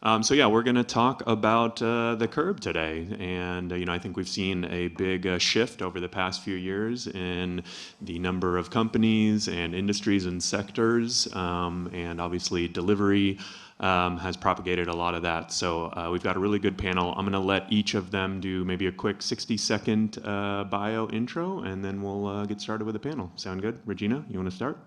So yeah, we're going to talk about the curb today, and I think we've seen a big shift over the past few years in the number of companies and industries and sectors, and obviously delivery has propagated a lot of that. So we've got a really good panel. I'm going to let each of them do maybe a quick 60-second bio intro, and then we'll get started with the panel. Sound good? Regina, you want to start?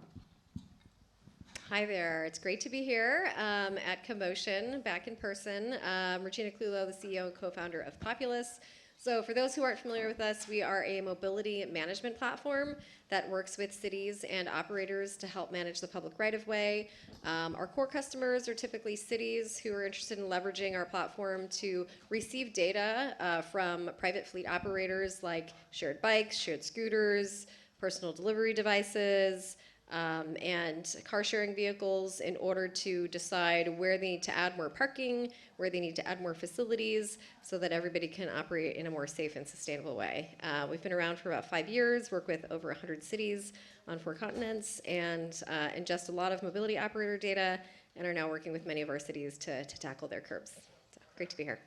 Hi there. It's great to be here at CoMotion, back in person. Regina Clewlow, the CEO and co-founder of Populus. So for those who aren't familiar with us, we are a mobility management platform that works with cities and operators to help manage the public right-of-way. Our core customers are typically cities who are interested in leveraging our platform to receive data from private fleet operators like shared bikes, shared scooters, personal delivery devices, and car sharing vehicles in order to decide where they need to add more parking, where they need to add more facilities so that everybody can operate in a more safe and sustainable way. We've been around for about 5 years, work with over 100 cities on 4 continents, and ingest a lot of mobility operator data, and are now working with many of our cities to tackle their curbs. So great to be here.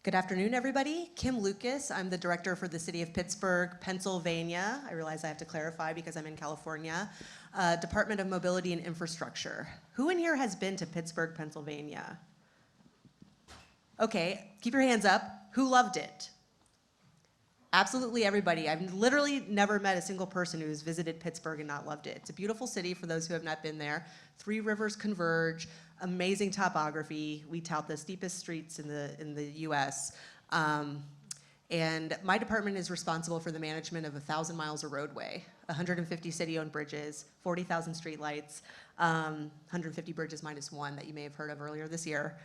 Good afternoon, everybody. Kim Lucas. I'm the director for the city of Pittsburgh, Pennsylvania. I realize I have to clarify because I'm in California. Department of Mobility and Infrastructure. Who in here has been to Pittsburgh, Pennsylvania? Okay, keep your hands up. Who loved it? Absolutely everybody. I've literally never met a single person who's visited Pittsburgh and not loved it. It's a beautiful city for those who have not been there. 3 rivers converge, amazing topography. We tout the steepest streets in the US. And my department is responsible for the management of 1,000 miles of roadway, 150 city-owned bridges, 40,000 streetlights, 150 bridges minus 1 that you may have heard of earlier this year.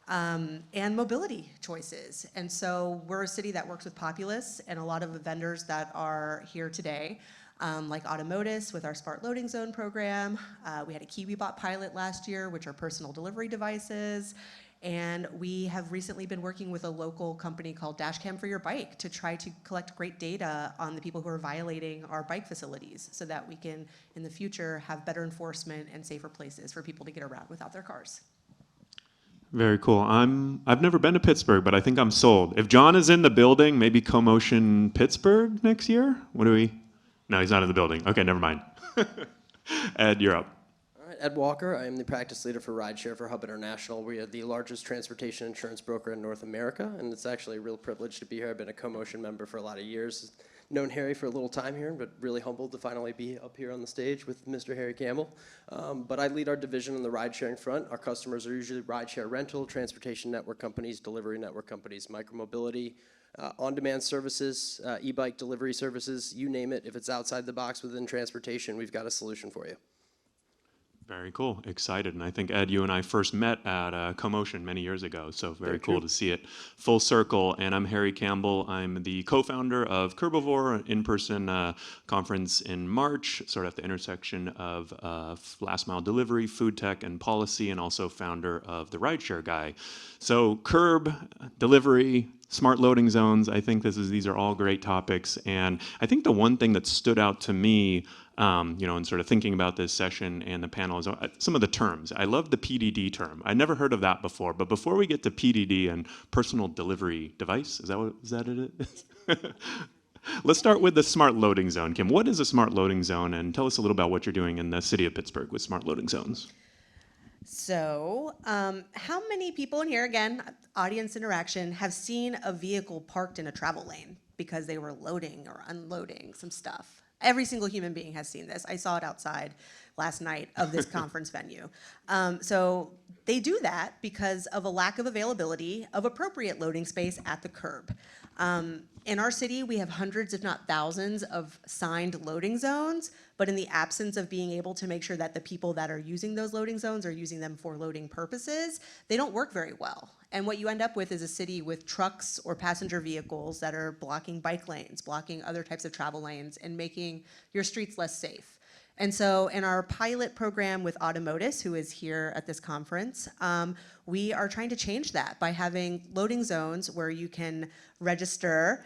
And mobility choices. And so we're a city that works with Populus and a lot of the vendors that are here today, like Automotus with our Smart Loading Zone program. We had a KiwiBot pilot last year, which are personal delivery devices. And we have recently been working with a local company called Dashcam for Your Bike to try to collect great data on the people who are violating our bike facilities so that we can, in the future, have better enforcement and safer places for people to get around without their cars. Very cool. I've never been to Pittsburgh, but I think I'm sold. If John is in the building, maybe CoMotion Pittsburgh next year? What do we? No, he's not in the building. Okay, never mind. Ed, you're up. All right, Ed Walker. I am the practice leader for Rideshare for Hub International. We are the largest transportation insurance broker in North America, and it's actually a real privilege to be here. I've been a CoMotion member for a lot of years. Known Harry for a little time here, but really humbled to finally be up here on the stage with Mr. Harry Campbell. But I lead our division on the ride-sharing front. Our customers are usually ride-share rental, transportation network companies, delivery network companies, micromobility, on-demand services, e-bike delivery services, you name it. If it's outside the box within transportation, we've got a solution for you. Very cool. Excited. And I think, Ed, you and I first met at CoMotion many years ago, so very cool to see it full circle. And I'm Harry Campbell. I'm the co-founder of Curbivore, an in-person conference in March, sort of at the intersection of last mile delivery, food tech, and policy, and also founder of the Rideshare Guy. So curb, delivery, smart loading zones, I think these are all great topics. And I think the one thing that stood out to me in sort of thinking about this session and the panel is some of the terms. I love the PDD term. I never heard of that before. But before we get to PDD and personal delivery device, is that it? Let's start with the smart loading zone. Kim, what is a smart loading zone? And tell us a little about what you're doing in the city of Pittsburgh with smart loading zones. So, how many people in here, again, audience interaction, have seen a vehicle parked in a travel lane because they were loading or unloading some stuff? Every single human being has seen this. I saw it outside last night of this conference venue. So they do that because of a lack of availability of appropriate loading space at the curb. In our city, we have hundreds, if not thousands, of signed loading zones, but in the absence of being able to make sure that the people that are using those loading zones are using them for loading purposes, they don't work very well. And what you end up with is a city with trucks or passenger vehicles that are blocking bike lanes, blocking other types of travel lanes, and making your streets less safe. And so in our pilot program with Automotus, who is here at this conference, we are trying to change that by having loading zones where you can register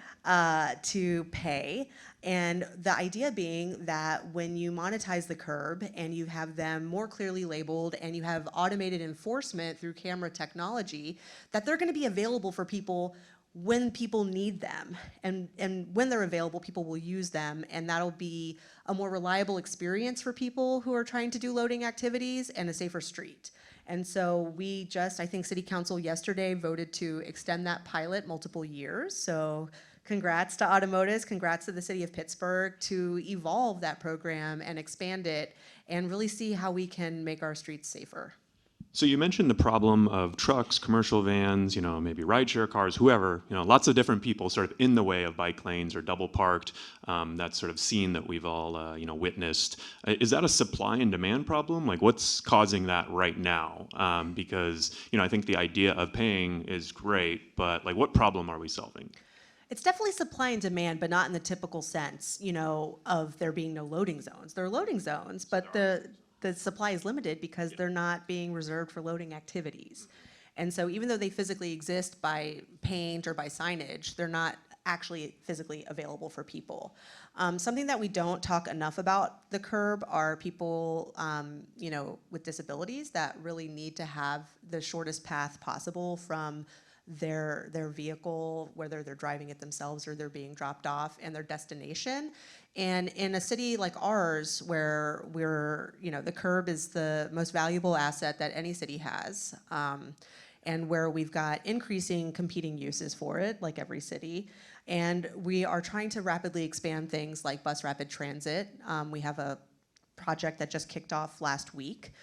to pay. And the idea being that when you monetize the curb and you have them more clearly labeled and you have automated enforcement through camera technology, that they're going to be available for people when people need them, and when they're available, people will use them, and that'll be a more reliable experience for people who are trying to do loading activities and a safer street. And so I think City Council yesterday voted to extend that pilot multiple years. So congrats to Automotus, congrats to the City of Pittsburgh to evolve that program and expand it and really see how we can make our streets safer. So you mentioned the problem of trucks, commercial vans, maybe rideshare cars, whoever, lots of different people sort of in the way of bike lanes or double parked, that sort of scene that we've all, witnessed. Is that a supply and demand problem? Like what's causing that right now? Because, I think the idea of paying is great, but like what problem are we solving? It's definitely supply and demand, but not in the typical sense, of there being no loading zones. There are loading zones, but the supply is limited because they're not being reserved for loading activities. And so even though they physically exist by paint or by signage, they're not actually physically available for people. Something that we don't talk enough about the curb are people, with disabilities that really need to have the shortest path possible from their vehicle, whether they're driving it themselves or they're being dropped off, and their destination. And in a city like ours, where the curb is the most valuable asset that any city has, and where we've got increasing competing uses for it, like every city, and we are trying to rapidly expand things like bus rapid transit. We have a project that just kicked off last week.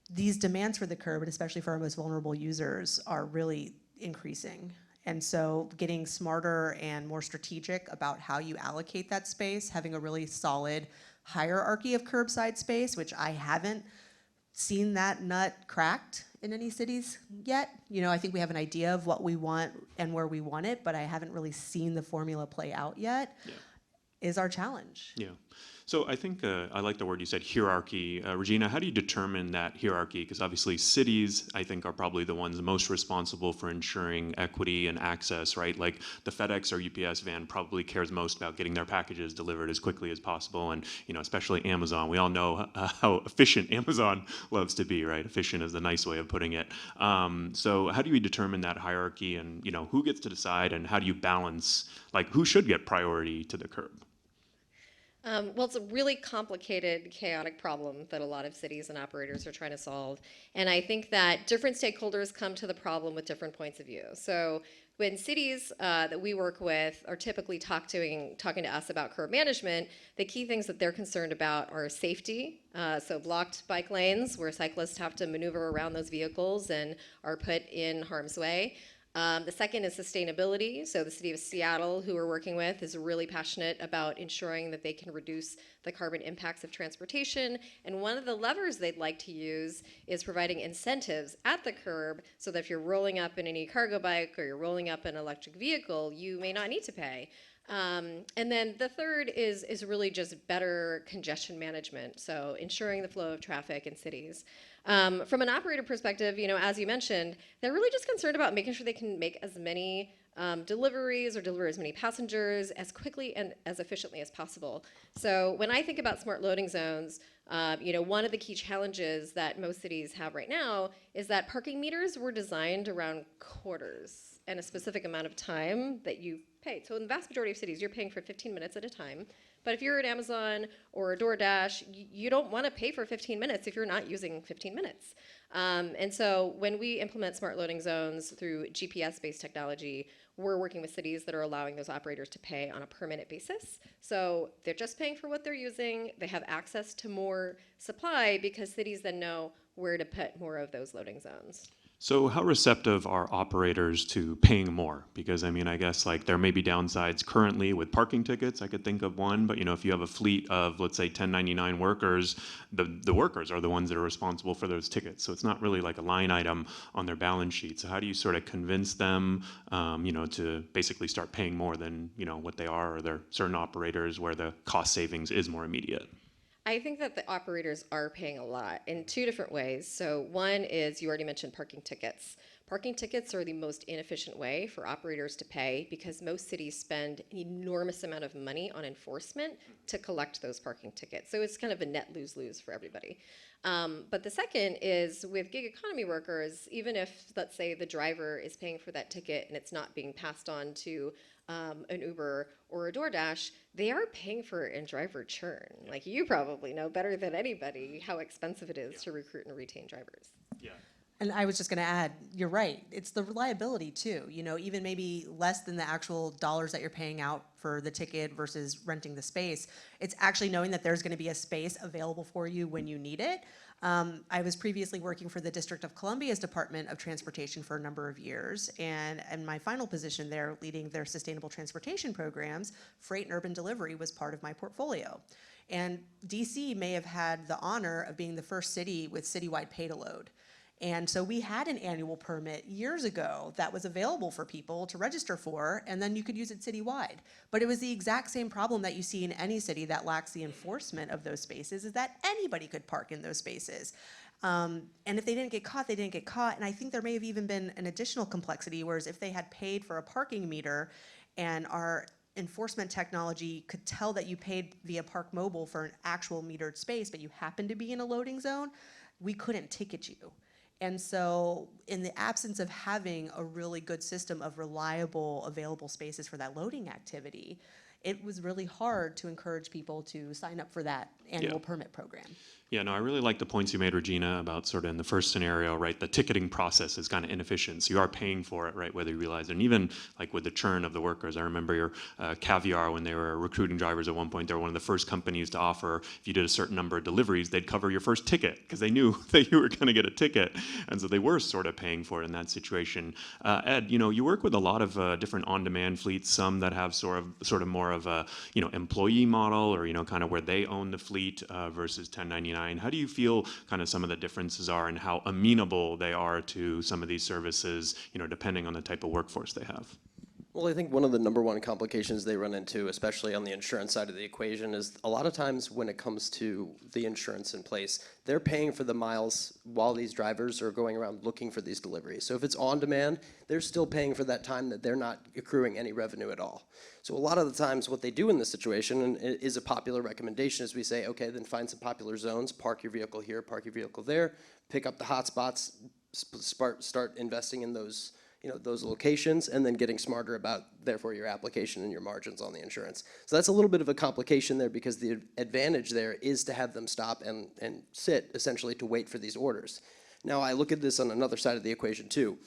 These demands for the curb, and especially for our most vulnerable users, are really increasing. And so getting smarter and more strategic about how you allocate that space, having a really solid hierarchy of curbside space, which I haven't seen that nut cracked in any cities yet. I think we have an idea of what we want and where we want it, but I haven't really seen the formula play out yet, is our challenge. Yeah. So I think I like the word you said, hierarchy. Regina, how do you determine that hierarchy? Because obviously cities, I think, are probably the ones most responsible for ensuring equity and access, right? Like the FedEx or UPS van probably cares most about getting their packages delivered as quickly as possible. And, especially Amazon. We all know how efficient Amazon loves to be, right? Efficient is the nice way of putting it. So how do you determine that hierarchy, and, who gets to decide, and how do you balance, like, who should get priority to the curb? Well, it's a really complicated, chaotic problem that a lot of cities and operators are trying to solve. And I think that different stakeholders come to the problem with different points of view. So when cities that we work with are typically talking to us about curb management, the key things that they're concerned about are safety. So blocked bike lanes where cyclists have to maneuver around those vehicles and are put in harm's way. The second is sustainability. So the city of Seattle, who we're working with, is really passionate about ensuring that they can reduce the carbon impacts of transportation. And one of the levers they'd like to use is providing incentives at the curb so that if you're rolling up in an e-cargo bike or you're rolling up in an electric vehicle, you may not need to pay. And then the third is really just better congestion management, so ensuring the flow of traffic in cities. From an operator perspective, as you mentioned, they're really just concerned about making sure they can make as many deliveries or deliver as many passengers as quickly and as efficiently as possible. So when I think about smart loading zones, one of the key challenges that most cities have right now is that parking meters were designed around quarters and a specific amount of time that you pay. So in the vast majority of cities, you're paying for 15 minutes at a time. But if you're at Amazon or a DoorDash, you don't want to pay for 15 minutes if you're not using 15 minutes. And so when we implement smart loading zones through GPS-based technology, we're working with cities that are allowing those operators to pay on a per minute basis. So they're just paying for what they're using. They have access to more supply because cities then know where to put more of those loading zones. So how receptive are operators to paying more? Because I guess like there may be downsides currently with parking tickets. I could think of one, but if you have a fleet of, let's say, 1099 workers, the workers are the ones that are responsible for those tickets. So it's not really like a line item on their balance sheet. So how do you sort of convince them, to basically start paying more than what they are? Or there are certain operators where the cost savings is more immediate? I think that the operators are paying a lot in two different ways. So one is, you already mentioned parking tickets. Parking tickets are the most inefficient way for operators to pay because most cities spend an enormous amount of money on enforcement to collect those parking tickets. So it's kind of a net lose-lose for everybody. But the second is with gig economy workers, even if, let's say, the driver is paying for that ticket and it's not being passed on to an Uber or a DoorDash, they are paying for it in driver churn. Like, you probably know better than anybody how expensive it is to recruit and retain drivers. Yeah. And I was just going to add, you're right. It's the reliability too. You know, even maybe less than the actual dollars that you're paying out for the ticket versus renting the space. It's actually knowing that there's going to be a space available for you when you need it. I was previously working for the District of Columbia's Department of Transportation for a number of years, and in my final position there, leading their sustainable transportation programs, freight and urban delivery was part of my portfolio. And DC may have had the honor of being the first city with citywide pay-to-load. And so we had an annual permit years ago that was available for people to register for, and then you could use it citywide. But it was the exact same problem that you see in any city that lacks the enforcement of those spaces, is that anybody could park in those spaces. And if they didn't get caught, they didn't get caught. And I think there may have even been an additional complexity, whereas if they had paid for a parking meter and our enforcement technology could tell that you paid via Park Mobile for an actual metered space, but you happened to be in a loading zone, we couldn't ticket you. And so in the absence of having a really good system of reliable, available spaces for that loading activity, it was really hard to encourage people to sign up for that annual permit program. Yeah, no, I really like the points you made, Regina, about sort of in the first scenario, right, the ticketing process is kind of inefficient. So you are paying for it, right, whether you realize it. And even like with the churn of the workers, I remember your Caviar, when they were recruiting drivers at one point, they were one of the first companies to offer, if you did a certain number of deliveries, they'd cover your first ticket because they knew that you were going to get a ticket. And so they were sort of paying for it in that situation. Ed, you know, you work with a lot of different on-demand fleets, some that have sort of more of a, you know, employee model or, you know, kind of where they own the fleet versus 1099. How do you feel kind of some of the differences are and how amenable they are to some of these services, you know, depending on the type of workforce they have? Well, I think one of the number one complications they run into, especially on the insurance side of the equation, is a lot of times when it comes to the insurance in place, they're paying for the miles while these drivers are going around looking for these deliveries. So if it's on demand, they're still paying for that time that they're not accruing any revenue at all. So a lot of the times what they do in this situation, and it is a popular recommendation, is we say, okay, then find some popular zones, park your vehicle here, park your vehicle there, pick up the hot spots, start investing in those, you know, those locations, and then getting smarter about, therefore, your application and your margins on the insurance. So that's a little bit of a complication there because the advantage there is to have them stop and sit, essentially, to wait for these orders. Now, I look at this on another side of the equation, too.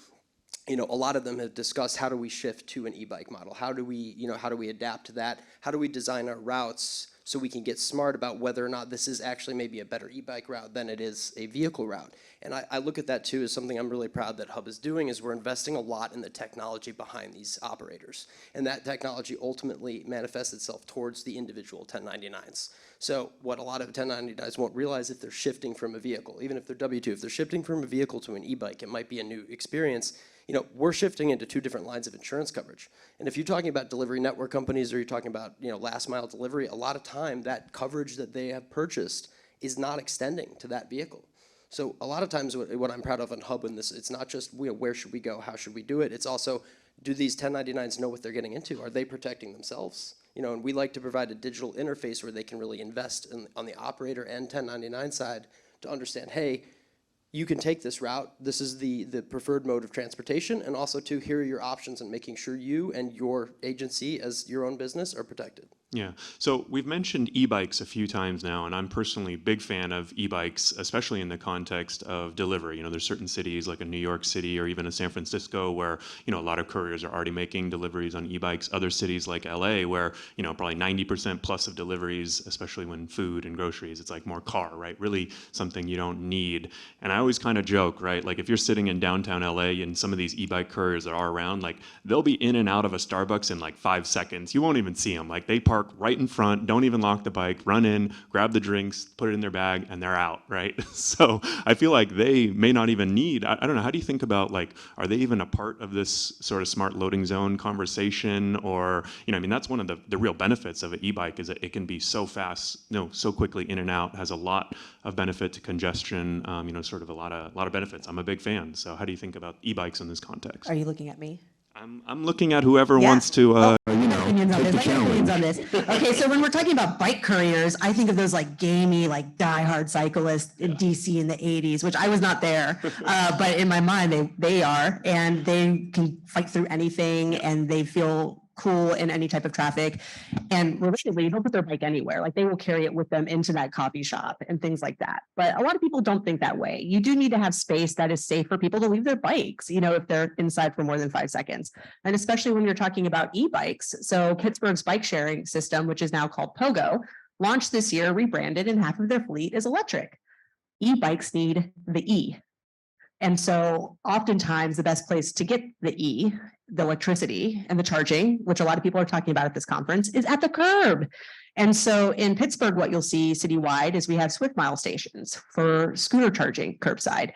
You know, a lot of them have discussed how do we shift to an e-bike model? How do we, you know, how do we adapt to that? How do we design our routes so we can get smart about whether or not this is actually maybe a better e-bike route than it is a vehicle route? And I look at that too as something I'm really proud that Hub is doing, is we're investing a lot in the technology behind these operators. And that technology ultimately manifests itself towards the individual 1099s. So what a lot of 1099s won't realize, if they're shifting from a vehicle, even if they're W-2, if they're shifting from a vehicle to an e-bike, it might be a new experience. You know, we're shifting into two different lines of insurance coverage. And if you're talking about delivery network companies or you're talking about, you know, last mile delivery, a lot of time that coverage that they have purchased is not extending to that vehicle. So a lot of times what I'm proud of on Hub in this, it's not just, you know, where should we go, how should we do it? It's also, do these 1099s know what they're getting into? Are they protecting themselves? You know, and we like to provide a digital interface where they can really invest on the operator and 1099 side to understand, hey, you can take this route. This is the preferred mode of transportation, and also to here are your options and making sure you and your agency as your own business are protected. Yeah, so we've mentioned e-bikes a few times now, and I'm personally a big fan of e-bikes, especially in the context of delivery. You know, there's certain cities like a New York City or even a San Francisco where, you know, a lot of couriers are already making deliveries on e-bikes. Other cities like LA where, you know, probably 90% plus of deliveries, especially when food and groceries, it's like more car, right? Really something you don't need. And I always kind of joke, right? Like if you're sitting in downtown LA and some of these e-bike couriers that are around, like they'll be in and out of a Starbucks in like 5 seconds. You won't even see them. Like they park park right in front, don't even lock the bike, run in, grab the drinks, put it in their bag, and they're out, right? So I feel like they may not even need, I don't know, how do you think about, like, are they even a part of this sort of smart loading zone conversation? Or, I mean, that's one of the real benefits of an e-bike, is that it can be so fast, so quickly in and out, has a lot of benefit to congestion, sort of a lot of benefits. I'm a big fan. So how do you think about e-bikes in this context? Are you looking at me? I'm looking at whoever Yeah. wants to, Opinions on take this. the I got opinions challenge. on this. Okay, so when we're talking about bike couriers, I think of those like gamey, like diehard cyclists in DC in the 80s, which I was not there, but in my mind they are, and they can fight through anything, and they feel cool in any type of traffic. And relatedly, they'll put their bike anywhere. Like they will carry it with them into that coffee shop and things like that. But a lot of people don't think that way. You do need to have space that is safe for people to leave their bikes, if they're inside for more than 5 seconds. And especially when you're talking about e-bikes. So Pittsburgh's bike sharing system, which is now called Pogo, launched this year, rebranded, and half of their fleet is electric. E-bikes need the E. And so oftentimes the best place to get the E, the electricity and the charging, which a lot of people are talking about at this conference, is at the curb. And so in Pittsburgh, what you'll see citywide is we have Swift Mile stations for scooter charging curbside.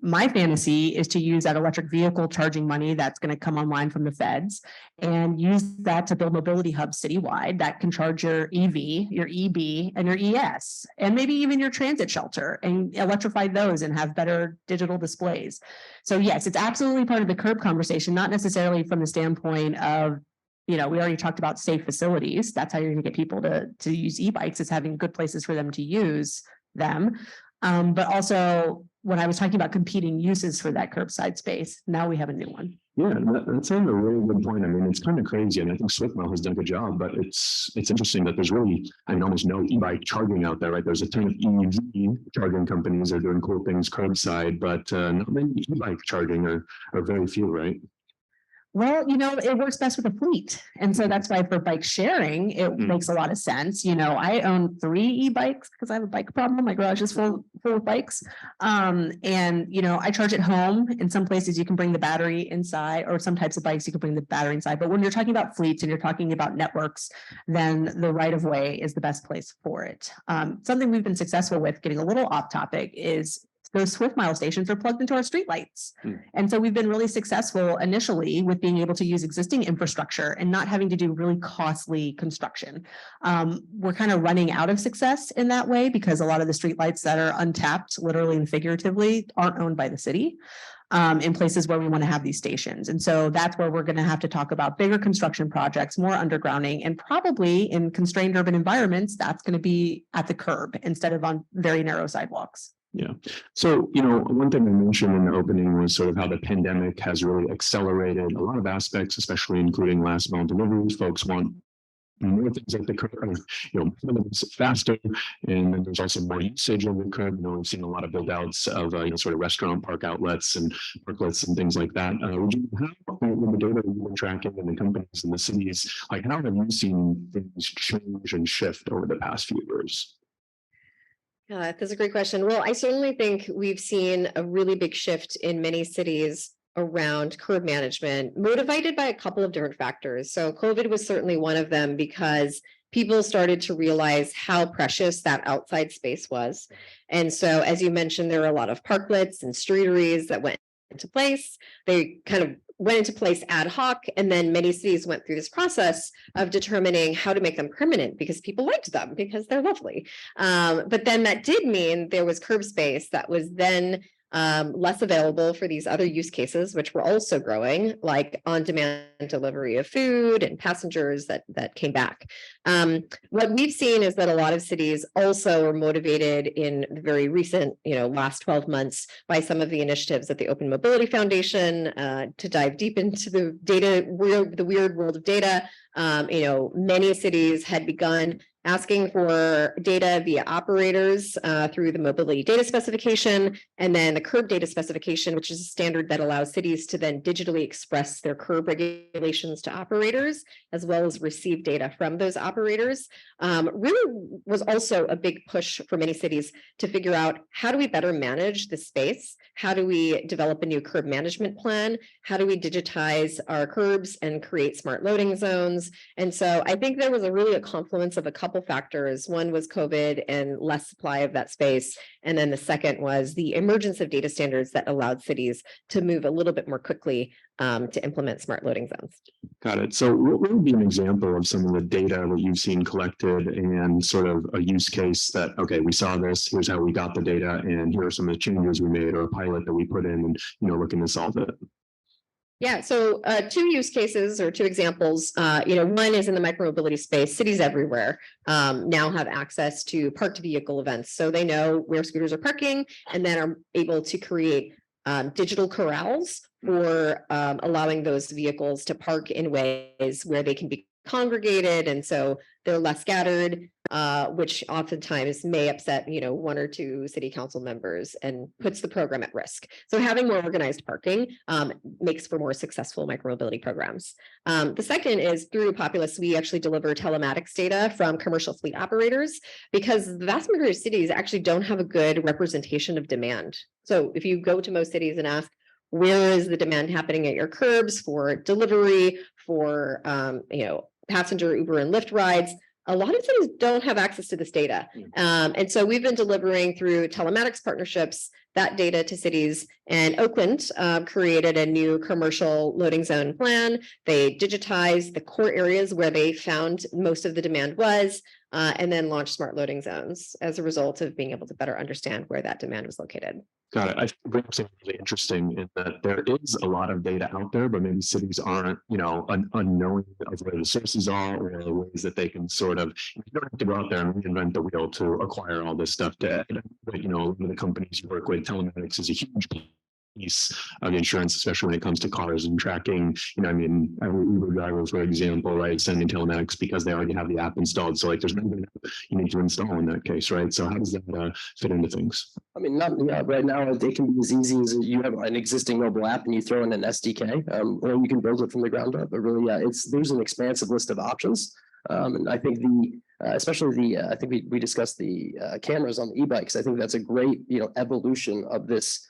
My fantasy is to use that electric vehicle charging money that's going to come online from the feds and use that to build mobility hubs citywide that can charge your EV, your EB, and your ES, and maybe even your transit shelter, and electrify those and have better digital displays. So yes, it's absolutely part of the curb conversation, not necessarily from the standpoint of, we already talked about safe facilities. That's how you're going to get people to use e-bikes, is having good places for them to use them. But also, when I was talking about competing uses for that curbside space, now we have a new one. Yeah, that's a really good point. I mean, it's kind of crazy, and I think SwiftMile has done a good job, but it's interesting that there's really, almost no e-bike charging out there, right? There's a ton of EV charging companies that are doing cool things curbside, but not many e-bike charging are very few, right? Well, it works best with a fleet. And so that's why for bike sharing, it makes a lot of sense. I own 3 e-bikes because I have a bike problem. My garage is full of bikes. And I charge at home. In some places you can bring the battery inside, or some types of bikes you can bring the battery inside. But when you're talking about fleets and you're talking about networks, then the right of way is the best place for it. Something we've been successful with, getting a little off topic, is those Swift Mile stations are plugged into our streetlights. And so we've been really successful initially with being able to use existing infrastructure and not having to do really costly construction. We're kind of running out of success in that way because a lot of the streetlights that are untapped, literally and figuratively, aren't owned by the city in places where we want to have these stations. And so that's where we're going to have to talk about bigger construction projects, more undergrounding, and probably in constrained urban environments, that's going to be at the curb instead of on very narrow sidewalks. Yeah. So, one thing I mentioned in the opening was sort of how the pandemic has really accelerated a lot of aspects, especially including last mile deliveries. Folks want more things at the curb, faster, and then there's also more usage of the curb. We've seen a lot of build outs of sort of restaurant park outlets and parklets and things like that. Regina, how, with the data you've been tracking and the companies and the cities, how have you seen things change and shift over the past few years? That's a great question. Well, I certainly think we've seen a really big shift in many cities around curb management, motivated by a couple of different factors. So COVID was certainly one of them, because people started to realize how precious that outside space was. And so, as you mentioned, there were a lot of parklets and streeteries that went into place. They kind of went into place ad hoc, and then many cities went through this process of determining how to make them permanent because people liked them because they're lovely. But then that did mean there was curb space that was then less available for these other use cases, which were also growing, like on-demand delivery of food and passengers that came back. What we've seen is that a lot of cities also are motivated in the very recent, last 12 months by some of the initiatives at the Open Mobility Foundation to dive deep into the data, the weird world of data. Many cities had begun asking for data via operators through the mobility data specification, and then the curb data specification, which is a standard that allows cities to then digitally express their curb regulations to operators, as well as receive data from those operators. Really was also a big push for many cities to figure out, how do we better manage the space? How do we develop a new curb management plan? How do we digitize our curbs and create smart loading zones? zones. And so I think there was a confluence of a couple factors. One was COVID and less supply of that space. And then the second was the emergence of data standards that allowed cities to move a little bit more quickly to implement smart loading zones. Got it. So what would be an example of some of the data that you've seen collected and sort of a use case that, okay, we saw this, here's how we got the data, and here are some of the changes we made, or a pilot that we put in and, looking to solve it? Yeah, so two use cases or two examples. One is in the micromobility space. Cities everywhere now have access to parked vehicle events. So they know where scooters are parking and then are able to create digital corrals for allowing those vehicles to park in ways where they can be congregated. And so they're less scattered, which oftentimes may upset, one or two city council members and puts the program at risk. So having more organized parking makes for more successful micromobility programs. The second is through Populus, we actually deliver telematics data from commercial fleet operators because the vast majority of cities actually don't have a good representation of demand. So if you go to most cities and ask, where is the demand happening at your curbs for delivery, for passenger Uber and Lyft rides? A lot of cities don't have access to this data. And so we've been delivering through telematics partnerships that data to cities. And Oakland created a new commercial loading zone plan. They digitized the core areas where they found most of the demand was, and then launched smart loading zones as a result of being able to better understand where that demand was located. Got it. I think bring up something really interesting in that there is a lot of data out there, but maybe cities aren't, unknowing of where the sources are or ways that they can sort of, you don't have to go out there and reinvent the wheel to acquire all this stuff. But, one of the companies you work with, telematics is a huge piece of insurance, especially when it comes to cars and tracking. Uber drivers, for example, right, sending telematics because they already have the app installed. So there's nothing you need to install in that case, right? So how does that fit into things? Right now it can be as easy as you have an existing mobile app and you throw in an SDK, or you can build it from the ground up. But really, there's an expansive list of options. And I think I think we discussed the cameras on the e-bikes. I think that's a great, evolution of this,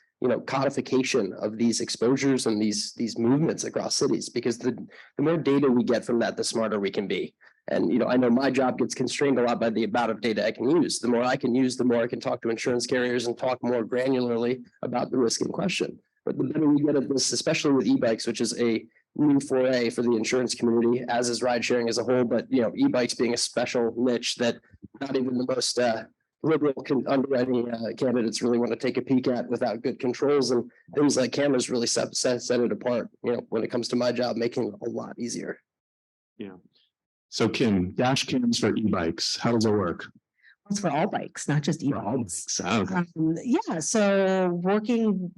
codification of these exposures and these movements across cities, because the more data we get from that, the smarter we can be. And, I know my job gets constrained a lot by the amount of data I can use. The more I can use, the more I can talk to insurance carriers and talk more granularly about the risk in question. But the better we get at this, especially with e-bikes, which is a new foray for the insurance community, as is ride sharing as a whole, but, e-bikes being a special niche that not even the most liberal underwriting candidates really want to take a peek at without good controls, and things like cameras really set it apart, when it comes to my job, making it a lot easier. Yeah. So Kim, dash cams for e-bikes, how does it work? It's for all bikes, not just For all e-bikes. bikes. Okay. So working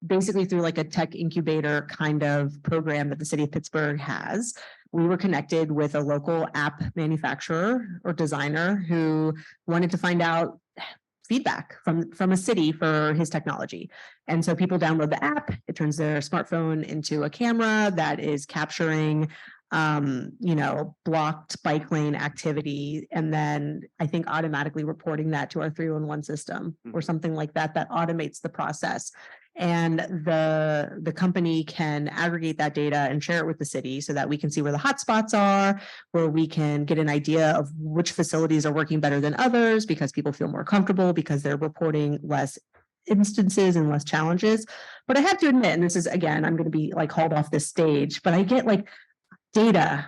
basically through like a tech incubator kind of program that the city of Pittsburgh has, we were connected with a local app manufacturer or designer who wanted to find out feedback from a city for his technology. And so people download the app, it turns their smartphone into a camera that is capturing blocked bike lane activity, and then I think automatically reporting that to our 311 system or something like that automates the process. And the company can aggregate that data and share it with the city so that we can see where the hotspots are, where we can get an idea of which facilities are working better than others because people feel more comfortable because they're reporting less instances and less challenges. But I have to admit, and this is, again, I'm going to be hauled off this stage, but I get data.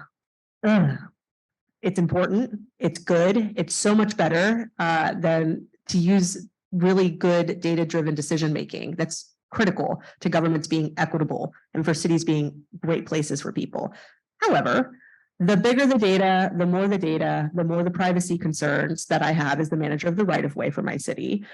It's important. It's good. It's so much better than to use really good data-driven decision-making. That's critical to governments being equitable and for cities being great places for people. However, the bigger the data, the more the privacy concerns that I have as the manager of the right-of-way for my city.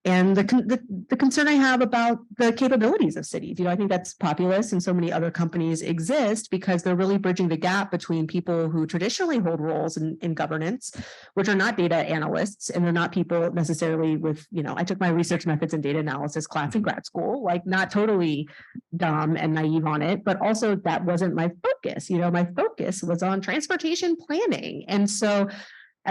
And the concern I have about the capabilities of cities. I think that's Populus and so many other companies exist because they're really bridging the gap between people who traditionally hold roles in governance, which are not data analysts, and they're not people necessarily with, I took my research methods and data analysis class in grad school, not totally dumb and naive on it, but also that wasn't my focus. My focus was on transportation planning. And so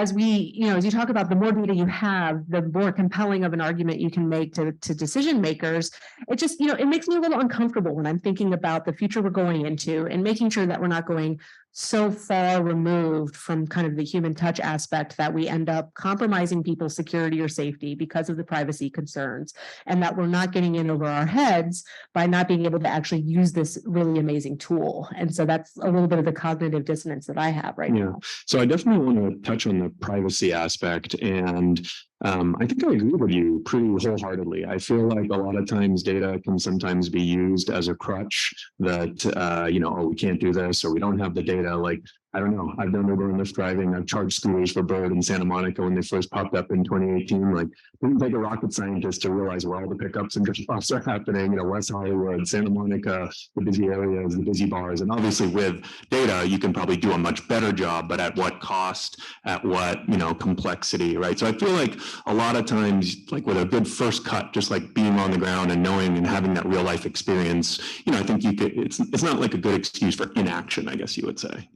as you talk about the more data you have, the more compelling of an argument you can make to decision makers. It just, it makes me a little uncomfortable when I'm thinking about the future we're going into and making sure that we're not going so far removed from kind of the human touch aspect that we end up compromising people's security or safety because of the privacy concerns, and that we're not getting in over our heads by not being able to actually use this really amazing tool. And so that's a little bit of the cognitive dissonance that I have right now. So I definitely want to touch on the privacy aspect, and I think I agree with you pretty wholeheartedly. I feel like a lot of times data can sometimes be used as a crutch that, we can't do this, or we don't have the data. Like, I don't know. I've done Uber and Lyft driving. I've charged scooters for Bird in Santa Monica when they first popped up in 2018. Like, it didn't take a rocket scientist to realize where all the pickups and drop-offs are happening. West Hollywood, Santa Monica, the busy areas, the busy bars. And obviously with data, you can probably do a much better job, but at what cost, at what, complexity, right? So I feel like a lot of times, like with a good first cut, just like being on the ground and knowing and having that real life experience, I think it's not like a good excuse for inaction, I guess you would say.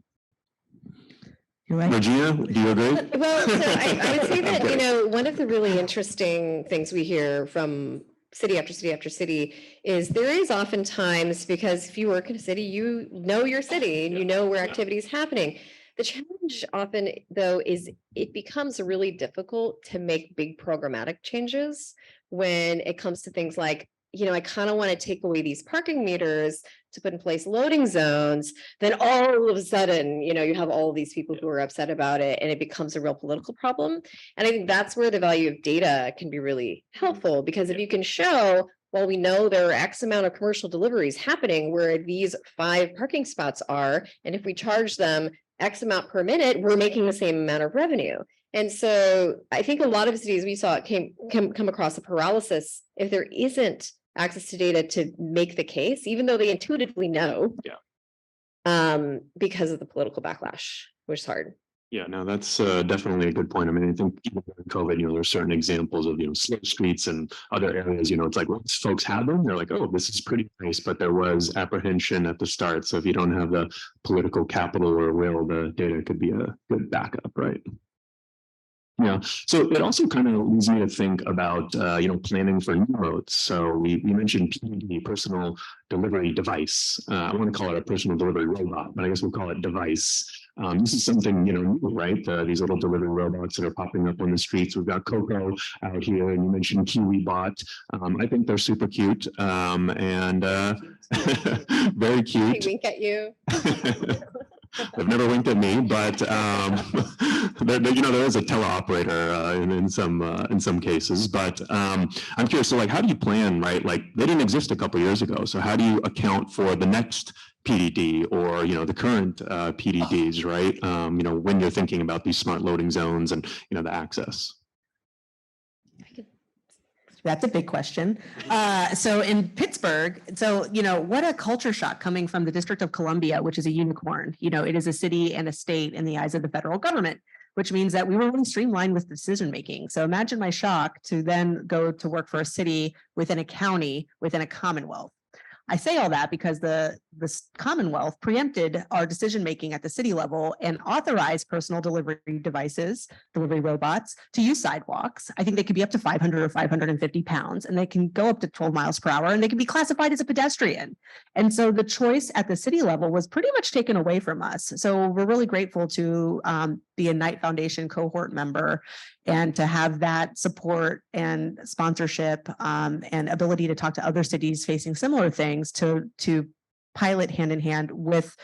You're right. Regina, do you agree? Well, so I would say that, one of the really interesting things we hear from city after city after city is there is oftentimes, because if you work in a city, you know your city and you know where activity is happening. The challenge often, though, is it becomes really difficult to make big programmatic changes when it comes to things like, I kind of want to take away these parking meters to put in place loading zones. Then all of a sudden, you have all of these people who are upset about it, and it becomes a real political problem. And I think that's where the value of data can be really helpful, because if you can show, well, we know there are X amount of commercial deliveries happening where these 5 parking spots are, and if we charge them X amount per minute, we're making the same amount of revenue. And so I think a lot of cities we saw come across a paralysis if there isn't access to data to make the case, even though they intuitively know, because of the political backlash, which is hard. Yeah, no, that's definitely a good point. I mean, I think even during COVID, there's certain examples of, slow streets and other areas, it's like once folks have them, they're like, oh, this is pretty nice, but there was apprehension at the start. So if you don't have the political capital or will, the data could be a good backup, right? Yeah. So it also kind of leads me to think about, planning for new roads. So we mentioned PDD, personal delivery device. I want to call it a personal delivery robot, but I guess we'll call it device. This is something, new, right? These little delivery robots that are popping up on the streets. We've got Coco out here, and you mentioned KiwiBot. I think they're super cute and very cute. They wink at you. They've never winked at me, but there is a teleoperator in some cases. But I'm curious. So, like, how do you plan, right? Like, they didn't exist a couple of years ago. So, how do you account for the next PDD or the current PDDs, right? When you're thinking about these smart loading zones and the access. That's a big question. So in Pittsburgh, what a culture shock coming from the District of Columbia, which is a unicorn. It is a city and a state in the eyes of the federal government, which means that we were really streamlined with decision making. So imagine my shock to then go to work for a city within a county, within a commonwealth. I say all that because the Commonwealth preempted our decision making at the city level and authorized personal delivery devices, delivery robots, to use sidewalks. I think they could be up to 500 or 550 pounds, and they can go up to 12 miles per hour, and they can be classified as a pedestrian. And so the choice at the city level was pretty much taken away from us. So we're really grateful to be a Knight Foundation cohort member and to have that support and sponsorship and ability to talk to other cities facing similar things to pilot hand in hand with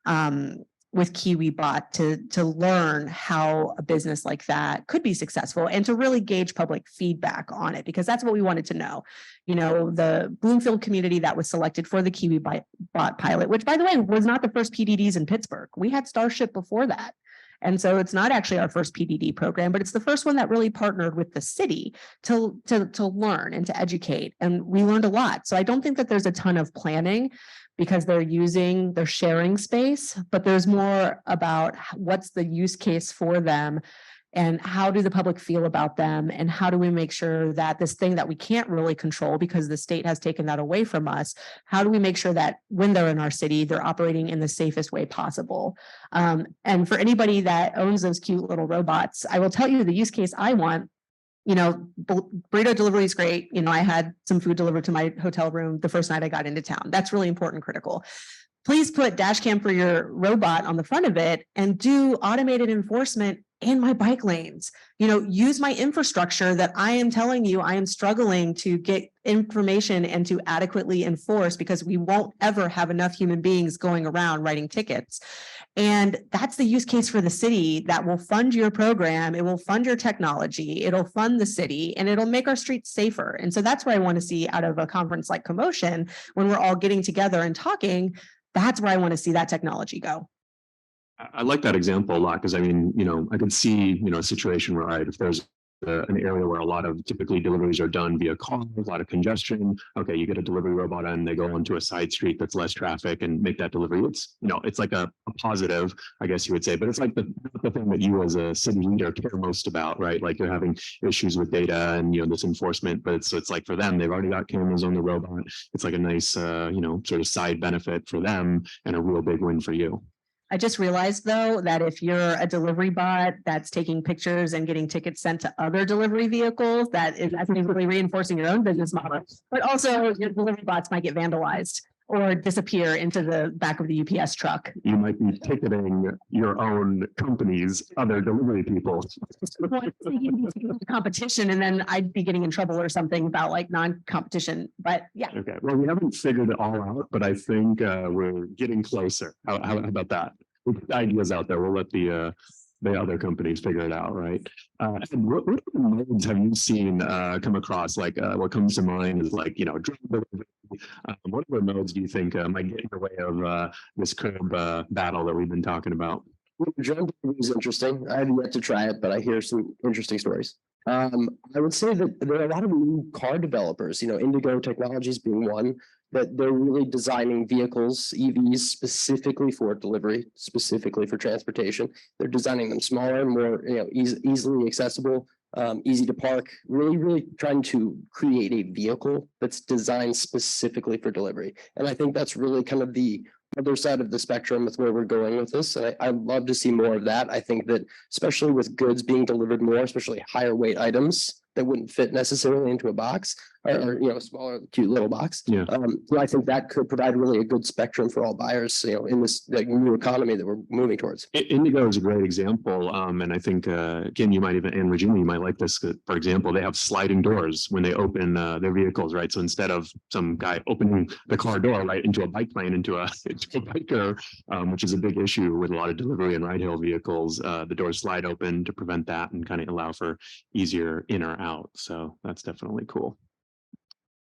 KiwiBot to learn how a business like that could be successful and to really gauge public feedback on it, because that's what we wanted to know. The Bloomfield community that was selected for the KiwiBot pilot, which, by the way, was not the first PDDs in Pittsburgh. We had Starship before that. And so it's not actually our first PDD program, but it's the first one that really partnered with the city to learn and to educate. And we learned a lot. So I don't think that there's a ton of planning because they're sharing space, but there's more about what's the use case for them And how do the public feel about them? And how do we make sure that this thing that we can't really control because the state has taken that away from us, how do we make sure that when they're in our city, they're operating in the safest way possible? And for anybody that owns those cute little robots, I will tell you the use case I want. Burrito delivery is great. I had some food delivered to my hotel room the first night I got into town. That's really important, critical. Please put dash cam for your robot on the front of it and do automated enforcement in my bike lanes. Use my infrastructure that I am telling you I am struggling to get information and to adequately enforce because we won't ever have enough human beings going around writing tickets. And that's the use case for the city that will fund your program. It will fund your technology. It'll fund the city and it'll make our streets safer. And so that's what I want to see out of a conference like CoMotion when we're all getting together and talking. That's where I want to see that technology go. I like that example a lot because I can see, a situation where, right, if there's an area where a lot of typically deliveries are done via car, a lot of congestion. Okay, you get a delivery robot and they go onto a side street that's less traffic and make that delivery. It's like a positive, I guess you would say, but it's like the thing that you as a city leader care most about, right? Like you're having issues with data and this enforcement, but it's like for them, they've already got cameras on the robot. It's like a nice, sort of side benefit for them and a real big win for you. I just realized though, that if you're a delivery bot that's taking pictures and getting tickets sent to other delivery vehicles, that's basically reinforcing your own business model. But also your delivery bots might get vandalized or disappear into the back of the UPS truck. You might be ticketing your own company's other delivery people. Competition, and then I'd be getting in trouble or something about like non-competition. But yeah. Okay. Well, we haven't figured it all out, but I think we're getting closer. How about that? We'll put ideas out there. We'll let the other companies figure it out, right? And what other modes have you seen come across? Like what comes to mind is like, drone delivery. What other modes do you think might get in the way of this curb battle that we've been talking about? Drone delivery is interesting. I have yet to try it, but I hear some interesting stories. I would say that there are a lot of new car developers, Indigo Technologies being one, that they're really designing vehicles, EVs, specifically for delivery, specifically for transportation. They're designing them smaller, more easily accessible, easy to park, really trying to create a vehicle that's designed specifically for delivery. And I think that's really kind of the other side of the spectrum with where we're going with this. And I'd love to see more of that. I think that especially with goods being delivered more, especially higher weight items that wouldn't fit necessarily into a box or smaller, cute little box. Yeah. I think that could provide really a good spectrum for all buyers, in this new economy that we're moving towards. Indigo is a great example. And I think, again, you might even, and Regina, you might like this, for example, they have sliding doors when they open their vehicles, right? So instead of some guy opening the car door right into a bike lane, into a biker, which is a big issue with a lot of delivery and ride-hail vehicles, the doors slide open to prevent that and kind of allow for easier in or out. So that's definitely cool.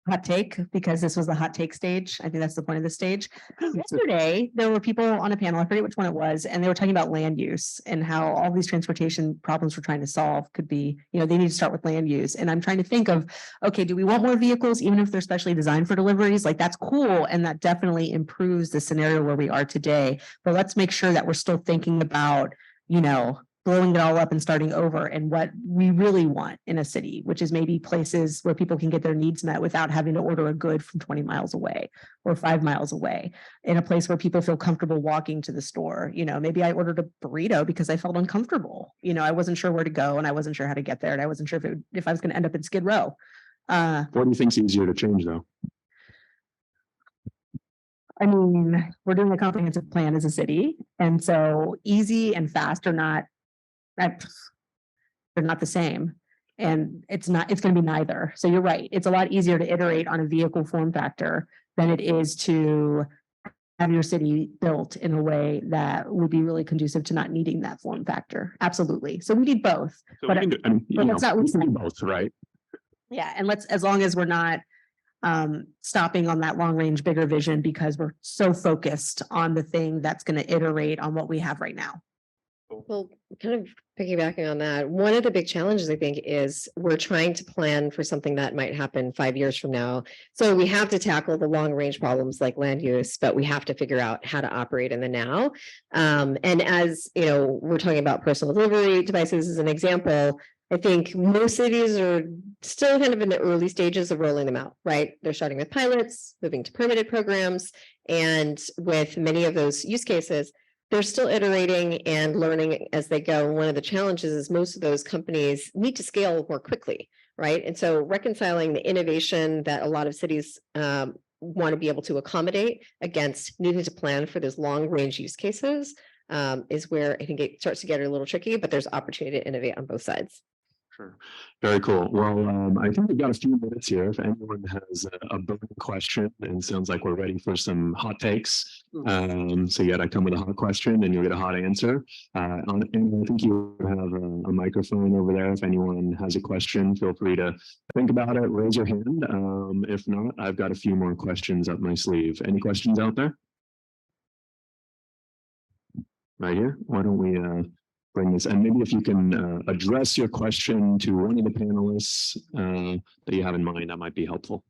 Hot take, because this was the hot take stage. I think that's the point of the stage. Yesterday, there were people on a panel, I forget which one it was, and they were talking about land use and how all these transportation problems we're trying to solve could be, they need to start with land use. And I'm trying to think of, okay, do we want more vehicles, even if they're specially designed for deliveries? Like that's cool. And that definitely improves the scenario where we are today. But let's make sure that we're still thinking about, blowing it all up and starting over and what we really want in a city, which is maybe places where people can get their needs met without having to order a good from 20 miles away or 5 miles away, in a place where people feel comfortable walking to the store. Maybe I ordered a burrito because I felt uncomfortable. I wasn't sure where to go and I wasn't sure how to get there. And I wasn't sure if I was going to end up in Skid Row. What do you think is easier to change though? I mean, we're doing a comprehensive plan as a city. And so easy and fast are not, they're not the same. And it's going to be neither. So you're right. It's a lot easier to iterate on a vehicle form factor than it is to have your city built in a way that would be really conducive to not needing that form factor. Absolutely. So we need both. So but we need both, right? Yeah. And as long as we're not stopping on that long range, bigger vision, because we're so focused on the thing that's going to iterate on what we have right now. Well, kind of piggybacking on that, one of the big challenges I think is we're trying to plan for something that might happen 5 years from now. So we have to tackle the long range problems like land use, but we have to figure out how to operate in the now. And as you know, we're talking about personal delivery devices as an example. I think most cities are still kind of in the early stages of rolling them out, right? They're starting with pilots, moving to permitted programs, and with many of those use cases, they're still iterating and learning as they go. And one of the challenges is most of those companies need to scale more quickly, right? And so reconciling the innovation that a lot of cities want to be able to accommodate against needing to plan for those long range use cases is where I think it starts to get a little tricky, but there's opportunity to innovate on both sides. Sure. Very cool. Well, I think we've got a few minutes here. If anyone has a burning question, and sounds like we're ready for some hot takes. So you got to come with a hot question and you'll get a hot answer. And I think you have a microphone over there. If anyone has a question, feel free to think about it, raise your hand. If not, I've got a few more questions up my sleeve. Any questions out there? Right here. Why don't we bring this, and maybe if you can address your question to one of the panelists that you have in mind, that might be helpful.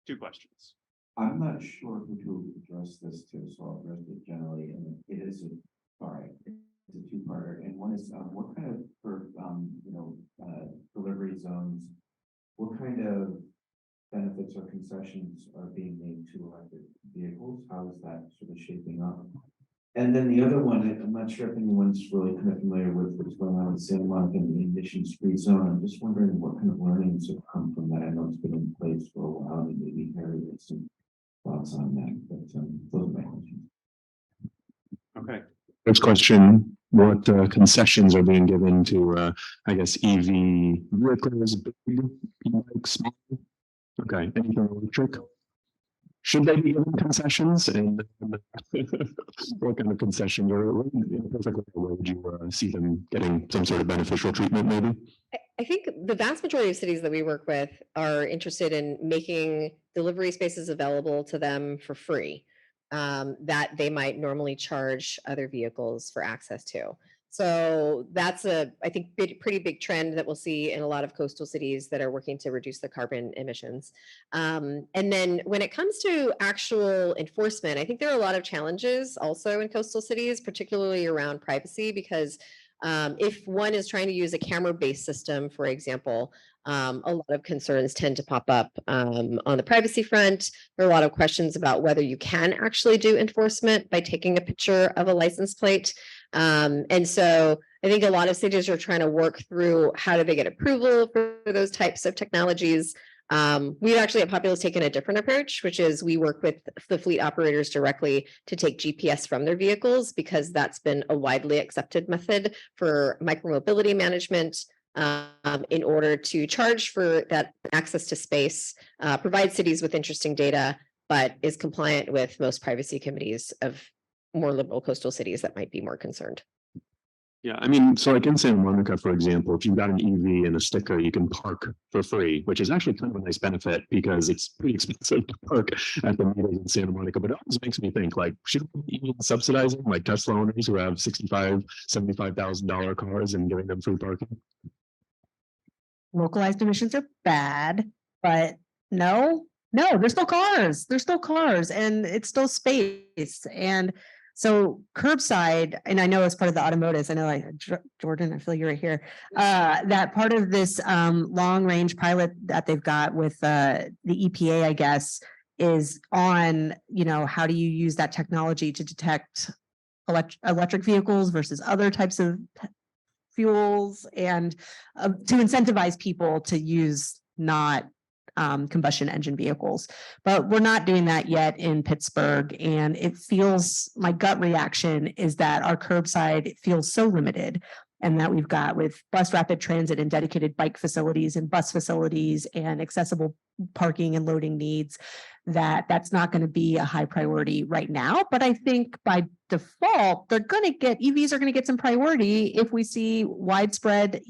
2 questions. I'm not sure who to address this to, so I'll address it generally, and it is it's a two-parter, and one is what kind of delivery zones, what kind of benefits or concessions are being made to electric vehicles? How is that sort of shaping up? And then the other one, I'm not sure if anyone's really kind of familiar with what's going on in Santa Monica and the emissions-free zone. I'm just wondering what kind of learnings have come from that. I know it's been in place for a while, and maybe Harry has some thoughts on that, but those are my questions. Okay. Next question, what concessions are being given to, I guess, EV vehicles, big, like small? Okay, anything electric? Should they be given concessions, and what kind of concessions, or perfectly, where would you see them getting some sort of beneficial treatment maybe? I think the vast majority of cities that we work with are interested in making delivery spaces available to them for free that they might normally charge other vehicles for access to. So that's I think, pretty big trend that we'll see in a lot of coastal cities that are working to reduce the carbon emissions. And then when it comes to actual enforcement, I think there are a lot of challenges also in coastal cities, particularly around privacy, because if one is trying to use a camera-based system, for example, a lot of concerns tend to pop up on the privacy front. There are a lot of questions about whether you can actually do enforcement by taking a picture of a license plate. And so I think a lot of cities are trying to work through how do they get approval for those types of technologies. We've actually at Populus taken a different approach, which is we work with the fleet operators directly to take GPS from their vehicles, because that's been a widely accepted method for micromobility management in order to charge for that access to space, provide cities with interesting data, but is compliant with most privacy committees of more liberal coastal cities that might be more concerned. Yeah, I mean, so like in Santa Monica, for example, if you've got an EV and a sticker, you can park for free, which is actually kind of a nice benefit because it's pretty expensive to park at the meters in Santa Monica. But it always makes me think, like, should we be even subsidizing like Tesla owners who have $65,000, $75,000 cars and giving them free parking? Localized emissions are bad, but no, they're still cars. They're still cars, and it's still space. And so curbside, and I know as part of the automotives, I know like Jordan, I feel you're right here. That part of this long range pilot that they've got with the EPA, I guess, is on, how do you use that technology to detect electric vehicles versus other types of fuels, and to incentivize people to use not combustion engine vehicles. But we're not doing that yet in Pittsburgh. And it feels, my gut reaction is that our curbside feels so limited, and that we've got with bus rapid transit and dedicated bike facilities and bus facilities and accessible parking and loading needs, that's not going to be a high priority right now. But I think by default, EVs are going to get some priority if we see widespread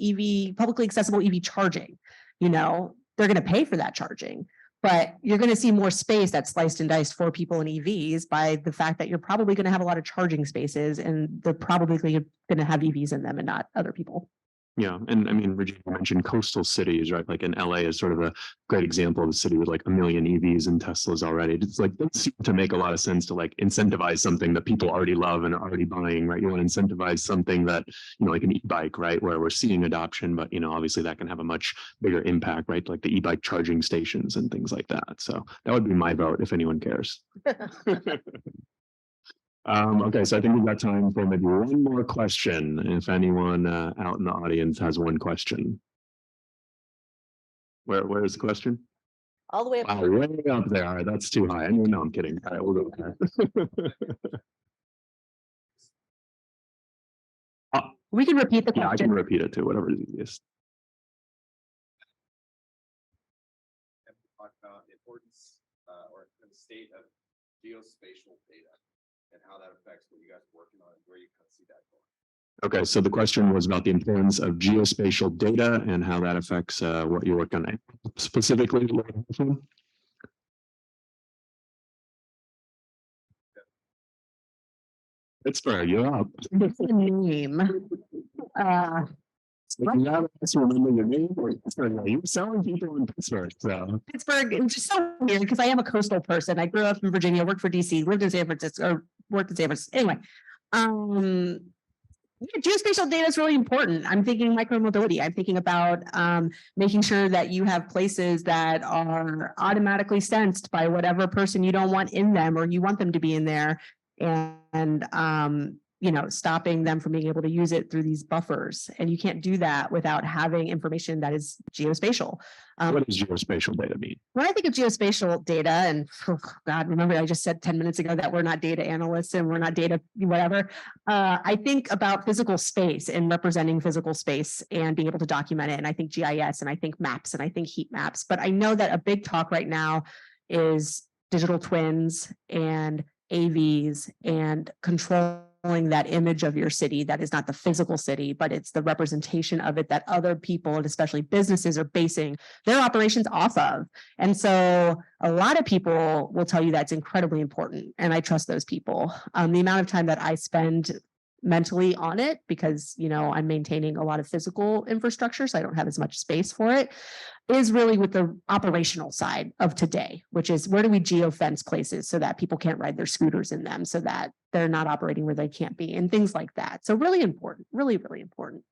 publicly accessible EV charging. They're going to pay for that charging. But you're going to see more space that's sliced and diced for people in EVs by the fact that you're probably going to have a lot of charging spaces and they're probably going to have EVs in them and not other people. Yeah, and I mean, Regina mentioned coastal cities, right? Like in LA is sort of a great example of a city with like 1 million EVs and Teslas already. It's like, doesn't seem to make a lot of sense to like incentivize something that people already love and are already buying, right? You want to incentivize something that, like an e-bike, right? Where we're seeing adoption, but obviously that can have a much bigger impact, right? Like the e-bike charging stations and things like that. So that would be my vote if anyone cares. Okay, so I think we've got time for maybe one more question. If anyone out in the audience has one question. Where is the question? All the way up. Wow, way up there. All right, that's too high. No, I'm kidding. All right, we'll go there. We can repeat the Yeah, I question. can repeat it too, whatever is easiest. Talk about the importance or the state of geospatial data and how that affects what you guys are working on and where you kind of see that going. Okay, so the question was about the importance of geospatial data and how that affects what you work on. Specifically, Pittsburgh, you're up. Name. You have to remember your name or Pittsburgh. You're selling people in Pittsburgh. So Pittsburgh, it's just so weird because I am a coastal person. I grew up in Virginia, worked for DC, lived in San Francisco, or worked in San Francisco. Anyway, yeah, geospatial data is really important. I'm thinking micromobility. I'm thinking about making sure that you have places that are automatically sensed by whatever person you don't want in them or you want them to be in there, and stopping them from being able to use it through these buffers. And you can't do that without having information that is geospatial. what does geospatial data mean? When I think of geospatial data, and God, remember I just said 10 minutes ago that we're not data analysts and we're not data whatever. I think about physical space and representing physical space and being able to document it. And I think GIS and I think maps and I think heat maps. But I know that a big talk right now is digital twins and AVs and controlling that image of your city that is not the physical city, but it's the representation of it that other people and especially businesses are basing their operations off of. And so a lot of people will tell you that's incredibly important. And I trust those people. The amount of time that I spend mentally on it because I'm maintaining a lot of physical infrastructure, so I don't have as much space for it, is really with the operational side of today, which is where do we geofence places so that people can't ride their scooters in them, so that they're not operating where they can't be, and things like that. So really important, really, really important.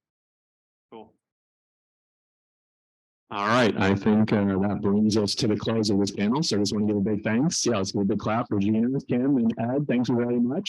Cool. All right, I think that brings us to the close of this panel. So I just want to give a big thanks. Yeah, let's give a big clap for Regina, Kim, and Ed. Thanks very much.